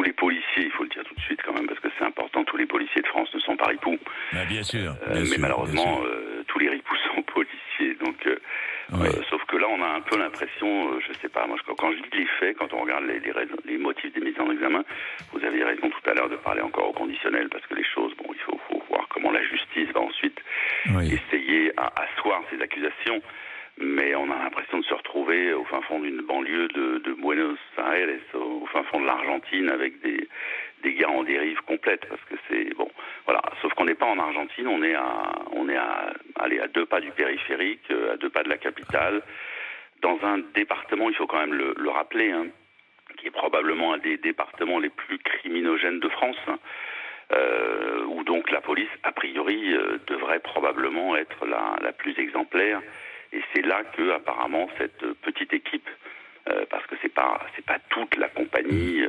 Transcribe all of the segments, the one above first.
tous les policiers, il faut le dire tout de suite quand même, parce que c'est important, tous les policiers de France ne sont pas ripoux. Bien sûr. Mais malheureusement, tous les ripoux sont policiers. Donc, sauf que là, on a un peu l'impression, je sais pas, moi, quand je lis les faits, quand on regarde les motifs des mises en examen, vous aviez raison tout à l'heure de parler encore au conditionnel, parce que les choses, bon, il faut voir comment la justice va ensuite essayer à asseoir ces accusations. Mais on a l'impression de se retrouver au fin fond d'une banlieue de Buenos Aires, au fin fond de l'Argentine, avec des gars en dérive complète, parce que c'est bon, voilà. Sauf qu'on n'est pas en Argentine, on est à 2 pas du périphérique, à 2 pas de la capitale, dans un département, il faut quand même le rappeler, hein, qui est probablement un des départements les plus criminogènes de France. Où donc la police, a priori, devrait probablement être la plus exemplaire. Et c'est là que apparemment cette petite équipe, parce que c'est pas toute la compagnie,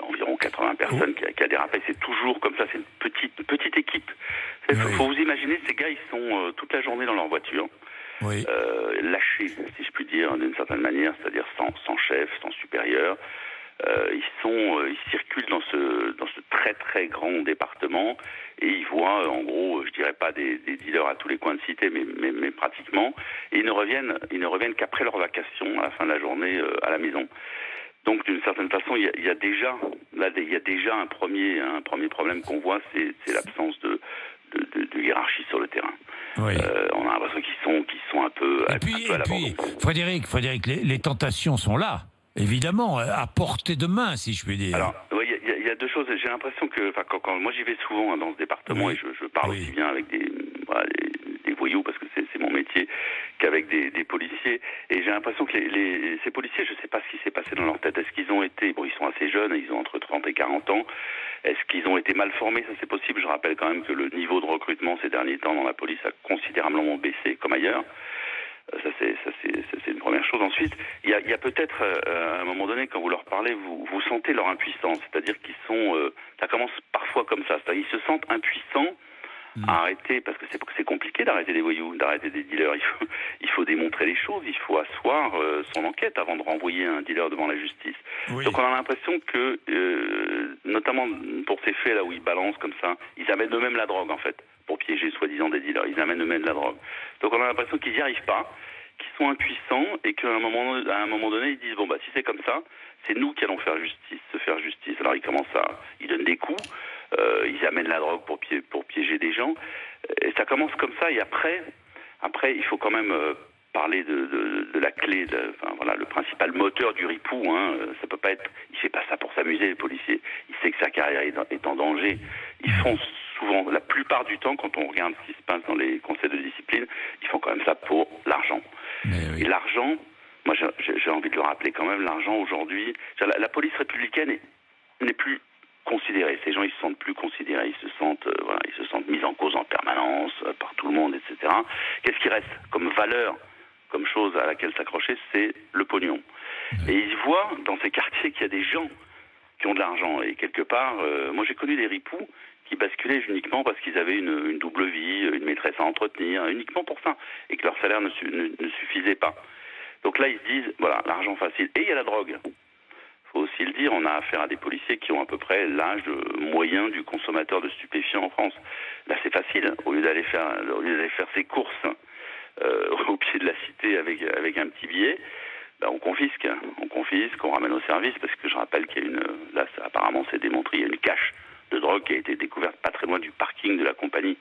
environ 80 personnes qui a dérapé, c'est toujours comme ça, c'est une petite équipe. Il faut vous imaginer, ces gars, ils sont toute la journée dans leur voiture, lâchés, si je puis dire, d'une certaine manière, c'est-à-dire sans chef, sans supérieur. Ils circulent dans ce très très grand département et ils voient en gros, je dirais pas des dealers à tous les coins de cité, mais pratiquement. Et ils ne reviennent qu'après leur vacation, à la fin de la journée, à la maison. Donc d'une certaine façon, il y a déjà un premier problème qu'on voit, c'est l'absence de hiérarchie sur le terrain. On a l'impression qu'ils sont un peu à l'abandon. Frédéric, les tentations sont là. Évidemment, à portée de main, si je puis dire. Alors, il y a 2 choses. J'ai l'impression que, quand moi j'y vais souvent dans ce département et je parle aussi bien avec des voyous parce que c'est mon métier qu'avec des policiers. Et j'ai l'impression que ces policiers, je ne sais pas ce qui s'est passé dans leur tête. Est-ce qu'ils ont été, ils sont assez jeunes, ils ont entre 30 et 40 ans. Est-ce qu'ils ont été mal formés? Ça c'est possible. Je rappelle quand même que le niveau de recrutement ces derniers temps dans la police a considérablement baissé, comme ailleurs. Ça c'est une première chose. Ensuite, il y a peut-être à un moment donné, quand vous leur parlez, vous sentez leur impuissance, c'est-à-dire qu'ils sont. Ça commence parfois comme ça, c'est-à-dire ils se sentent impuissants à arrêter, parce que c'est compliqué d'arrêter des voyous, d'arrêter des dealers. Il faut démontrer les choses, il faut asseoir son enquête avant de renvoyer un dealer devant la justice. Donc on a l'impression que, notamment pour ces faits là où ils balancent comme ça, ils amènent eux-mêmes la drogue en fait, pour piéger soi-disant des dealers. Ils amènent eux-mêmes la drogue. Donc on a l'impression qu'ils n'y arrivent pas, qu'ils sont impuissants et qu'à un moment donné, ils disent si c'est comme ça, c'est nous qui allons se faire justice. Alors ils donnent des coups, ils amènent la drogue pour piéger des gens, et ça commence comme ça. Et après, il faut quand même parler de la clé, le principal moteur du ripou. Ça peut pas être, il fait pas ça pour s'amuser, les policiers. Il sait que sa carrière est en danger. Ils font souvent, la plupart du temps, quand on regarde ce qui se passe dans les conseils de discipline, ils font quand même ça pour l'argent. Et l'argent, moi j'ai envie de le rappeler quand même, l'argent aujourd'hui, la police républicaine n'est plus considérée. Ces gens, ils se sentent plus considérés, ils se sentent mis en cause en permanence par tout le monde, etc. Qu'est-ce qui reste comme valeur, comme chose à laquelle s'accrocher? C'est le pognon. Et ils voient dans ces quartiers qu'il y a des gens qui ont de l'argent. Et quelque part, moi j'ai connu des ripoux qui basculaient uniquement parce qu'ils avaient une double vie, une maîtresse à entretenir, uniquement pour ça, et que leur salaire ne suffisait pas. Donc là, ils se disent, l'argent facile. Et il y a la drogue. Il faut aussi le dire, on a affaire à des policiers qui ont à peu près l'âge moyen du consommateur de stupéfiants en France. Là, c'est facile. Au lieu d'aller faire ses courses au pied de la cité avec un petit billet, on confisque, on ramène au service, parce que je rappelle qu'il y a apparemment c'est démontré, il y a une cache de drogue qui a été découverte pas très loin du parking de la compagnie.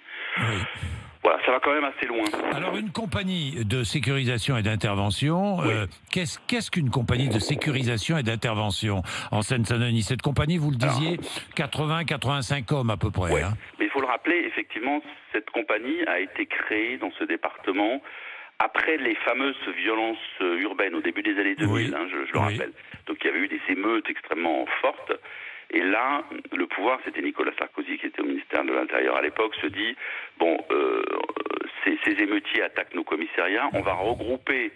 Voilà, ça va quand même assez loin. Alors, une compagnie de sécurisation et d'intervention, qu'est-ce qu'une compagnie de sécurisation et d'intervention en Seine-Saint-Denis? Cette compagnie, vous le disiez, 80-85 hommes à peu près. Oui, mais il faut le rappeler, effectivement, cette compagnie a été créée dans ce département après les fameuses violences urbaines au début des années 2000, je le rappelle. Donc il y avait eu des émeutes extrêmement fortes. Et là, le pouvoir, c'était Nicolas Sarkozy qui était au ministère de l'Intérieur à l'époque, se dit, ces émeutiers attaquent nos commissariats, on va regrouper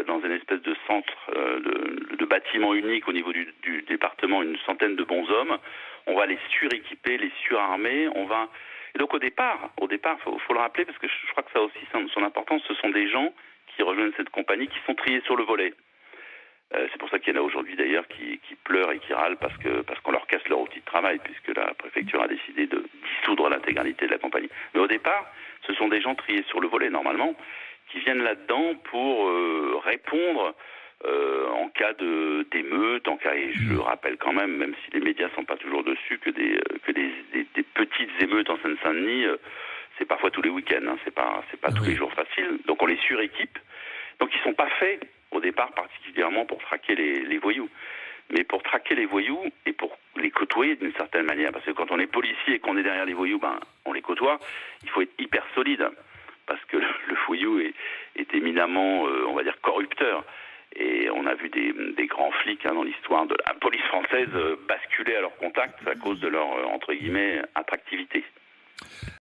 dans une espèce de centre de bâtiment unique au niveau du département une centaine de bons hommes, on va les suréquiper, les surarmer, Et donc au départ, faut le rappeler, parce que je crois que ça a aussi son importance, ce sont des gens qui rejoignent cette compagnie qui sont triés sur le volet. C'est pour ça qu'il y en a aujourd'hui d'ailleurs qui pleurent et qui antirales parce qu'on leur casse leur outil de travail, puisque la préfecture a décidé de dissoudre l'intégralité de la compagnie. Mais au départ, ce sont des gens triés sur le volet, normalement, qui viennent là-dedans pour répondre en cas d'émeute, et je rappelle quand même si les médias sont pas toujours dessus, que des petites émeutes en Seine-Saint-Denis, c'est parfois tous les week-ends, hein, c'est pas tous les jours facile. Donc on les suréquipe. Donc ils sont pas faits au départ particulièrement pour traquer les voyous, mais pour traquer les voyous et pour les côtoyer d'une certaine manière. Parce que quand on est policier et qu'on est derrière les voyous, on les côtoie. Il faut être hyper solide parce que le voyou est éminemment, on va dire, corrupteur. Et on a vu des grands flics dans l'histoire de la police française basculer à leur contact à cause de leur, entre guillemets, attractivité.